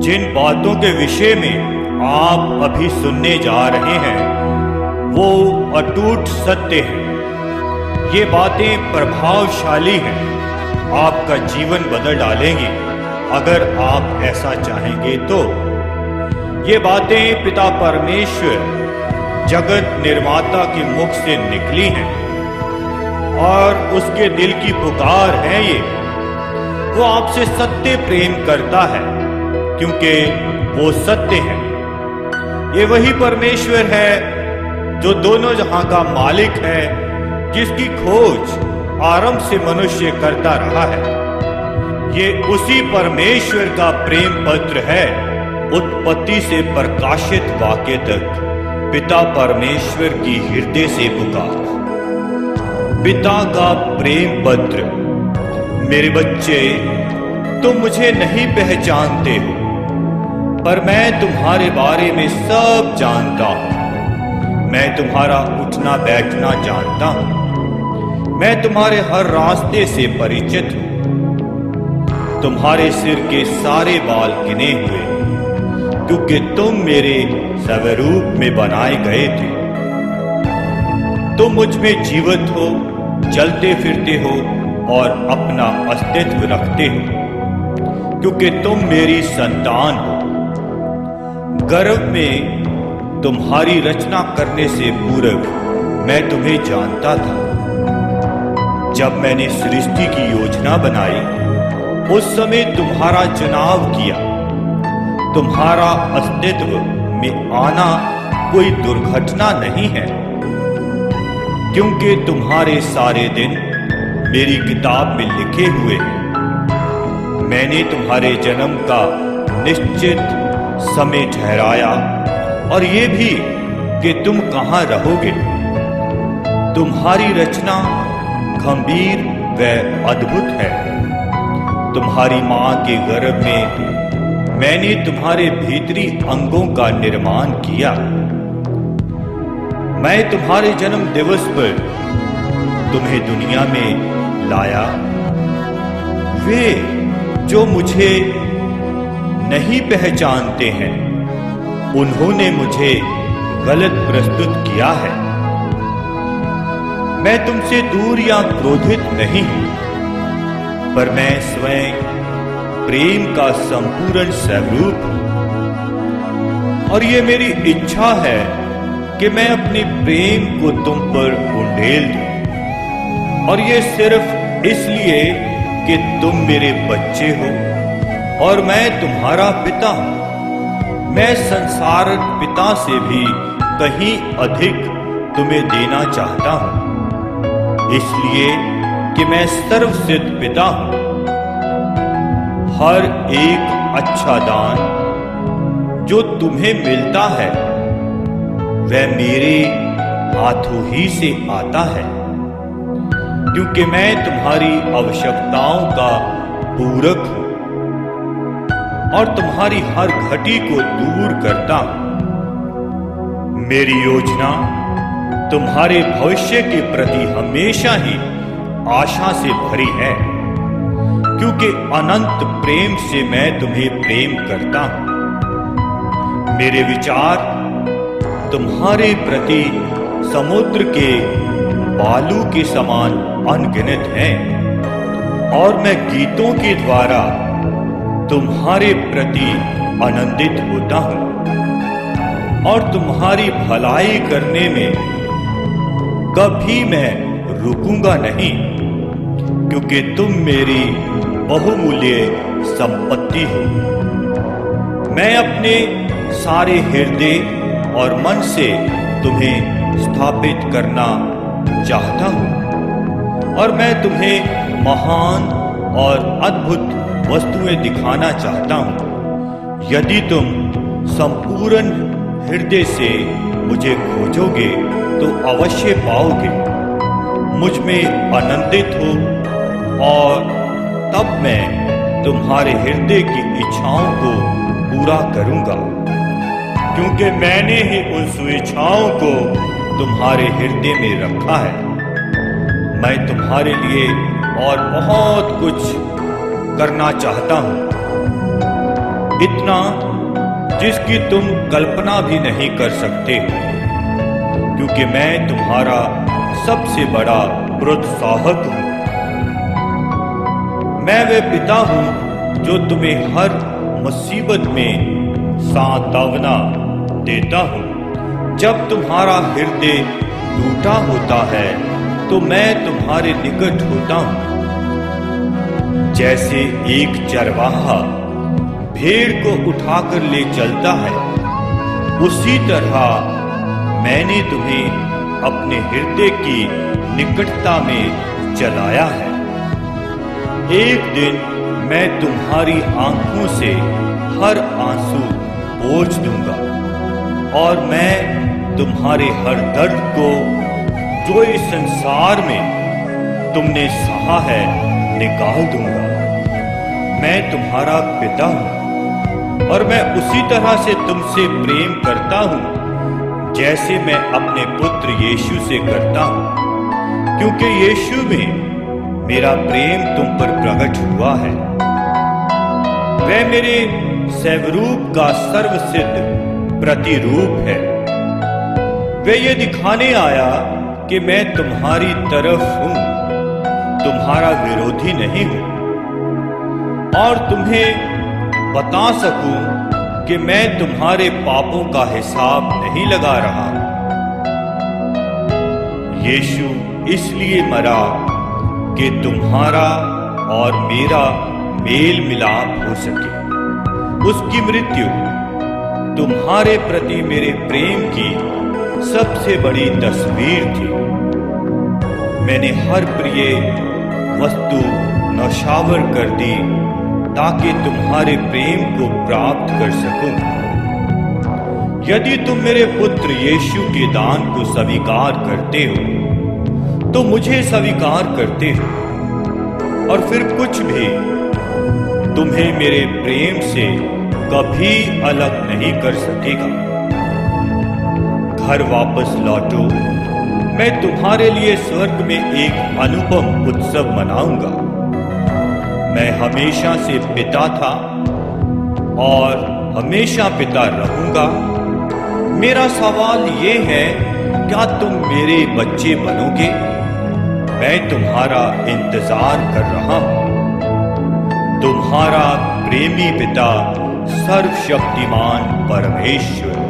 जिन बातों के विषय में आप अभी सुनने जा रहे हैं वो अटूट सत्य है। ये बातें प्रभावशाली हैं, आपका जीवन बदल डालेंगी अगर आप ऐसा चाहेंगे तो। ये बातें पिता परमेश्वर जगत निर्माता के मुख से निकली हैं और उसके दिल की पुकार है ये। वो आपसे सत्य प्रेम करता है क्योंकि वो सत्य है। ये वही परमेश्वर है जो दोनों जहां का मालिक है, जिसकी खोज आरंभ से मनुष्य करता रहा है। ये उसी परमेश्वर का प्रेम पत्र है, उत्पत्ति से प्रकाशित वाक्य तक पिता परमेश्वर की हृदय से पुकार। पिता का प्रेम पत्र। मेरे बच्चे, तुम मुझे नहीं पहचानते हो, पर मैं तुम्हारे बारे में सब जानता हूं। मैं तुम्हारा उठना बैठना जानता हूं। मैं तुम्हारे हर रास्ते से परिचित हूं। तुम्हारे सिर के सारे बाल गिने हुए, क्योंकि तुम मेरे स्वरूप में बनाए गए थे। तुम मुझ में जीवित हो, चलते फिरते हो और अपना अस्तित्व रखते हो, क्योंकि तुम मेरी संतान हो। गर्भ में तुम्हारी रचना करने से पूर्व मैं तुम्हें जानता था। जब मैंने सृष्टि की योजना बनाई, उस समय तुम्हारा चुनाव किया। तुम्हारा अस्तित्व में आना कोई दुर्घटना नहीं है, क्योंकि तुम्हारे सारे दिन मेरी किताब में लिखे हुए हैं। मैंने तुम्हारे जन्म का निश्चित समय ठहराया और ये भी कि तुम कहां रहोगे। तुम्हारी रचना गंभीर व अद्भुत है। तुम्हारी मां के गर्भ में मैंने तुम्हारे भीतरी अंगों का निर्माण किया। मैं तुम्हारे जन्म दिवस पर तुम्हें दुनिया में लाया। वे जो मुझे नहीं पहचानते हैं, उन्होंने मुझे गलत प्रस्तुत किया है। मैं तुमसे दूर या क्रोधित नहीं हूं, पर मैं स्वयं प्रेम का संपूर्ण स्वरूप हूं। और ये मेरी इच्छा है कि मैं अपने प्रेम को तुम पर उंडेल दूं, और ये सिर्फ इसलिए कि तुम मेरे बच्चे हो और मैं तुम्हारा पिता हूं। मैं संसार पिता से भी कहीं अधिक तुम्हें देना चाहता हूं, इसलिए कि मैं सर्वसिद्ध पिता हूं। हर एक अच्छा दान जो तुम्हें मिलता है वह मेरे हाथों ही से आता है, क्योंकि मैं तुम्हारी आवश्यकताओं का पूरक हूं और तुम्हारी हर घटी को दूर करता हूं। मेरी योजना तुम्हारे भविष्य के प्रति हमेशा ही आशा से भरी है, क्योंकि अनंत प्रेम से मैं तुम्हें प्रेम करता हूं। मेरे विचार तुम्हारे प्रति समुद्र के बालू के समान अनगिनत हैं, और मैं गीतों के द्वारा तुम्हारे प्रति आनंदित होता हूं और तुम्हारी भलाई करने में कभी मैं रुकूंगा नहीं, क्योंकि तुम मेरी बहुमूल्य संपत्ति हो। मैं अपने सारे हृदय और मन से तुम्हें स्थापित करना चाहता हूं, और मैं तुम्हें महान और अद्भुत वस्तुएं दिखाना चाहता हूं। यदि तुम संपूर्ण हृदय से मुझे खोजोगे तो अवश्य पाओगे। मुझ में आनंदित हो और तब मैं तुम्हारे हृदय की इच्छाओं को पूरा करूंगा, क्योंकि मैंने ही उन सुइच्छाओं को तुम्हारे हृदय में रखा है। मैं तुम्हारे लिए और बहुत कुछ करना चाहता हूं, इतना जिसकी तुम कल्पना भी नहीं कर सकते, क्योंकि मैं तुम्हारा सबसे बड़ा प्रोत्साहक हूं। मैं वह पिता हूं जो तुम्हें हर मुसीबत में सांत्वना देता हूं। जब तुम्हारा हृदय टूटा होता है तो मैं तुम्हारे निकट होता हूं। जैसे एक चरवाहा भेड़ को उठाकर ले चलता है, उसी तरह मैंने तुम्हें अपने हृदय की निकटता में चलाया है। एक दिन मैं तुम्हारी आंखों से हर आंसू पोंछ दूंगा और मैं तुम्हारे हर दर्द को जो इस संसार में तुमने सहा है निकाल दूंगा। मैं तुम्हारा पिता हूं और मैं उसी तरह से तुमसे प्रेम करता हूं जैसे मैं अपने पुत्र यीशु से करता हूं, क्योंकि यीशु में मेरा प्रेम तुम पर प्रकट हुआ है। वह मेरे स्वरूप का सर्वसिद्ध प्रतिरूप है। वह ये दिखाने आया कि मैं तुम्हारी तरफ हूं, तुम्हारा विरोधी नहीं हूं, और तुम्हें बता सकूं कि मैं तुम्हारे पापों का हिसाब नहीं लगा रहा। यीशु इसलिए मरा कि तुम्हारा और मेरा मेल मिलाप हो सके। उसकी मृत्यु तुम्हारे प्रति मेरे प्रेम की सबसे बड़ी तस्वीर थी। मैंने हर प्रिय वस्तु नौशावर कर दी ताकि तुम्हारे प्रेम को प्राप्त कर सकूं। यदि तुम मेरे पुत्र यीशु के दान को स्वीकार करते हो तो मुझे स्वीकार करते हो, और फिर कुछ भी तुम्हें मेरे प्रेम से कभी अलग नहीं कर सकेगा। घर वापस लौटो, मैं तुम्हारे लिए स्वर्ग में एक अनुपम उत्सव मनाऊंगा। मैं हमेशा से पिता था और हमेशा पिता रहूंगा। मेरा सवाल ये है, क्या तुम मेरे बच्चे बनोगे? मैं तुम्हारा इंतजार कर रहा हूं। तुम्हारा प्रेमी पिता सर्वशक्तिमान परमेश्वर।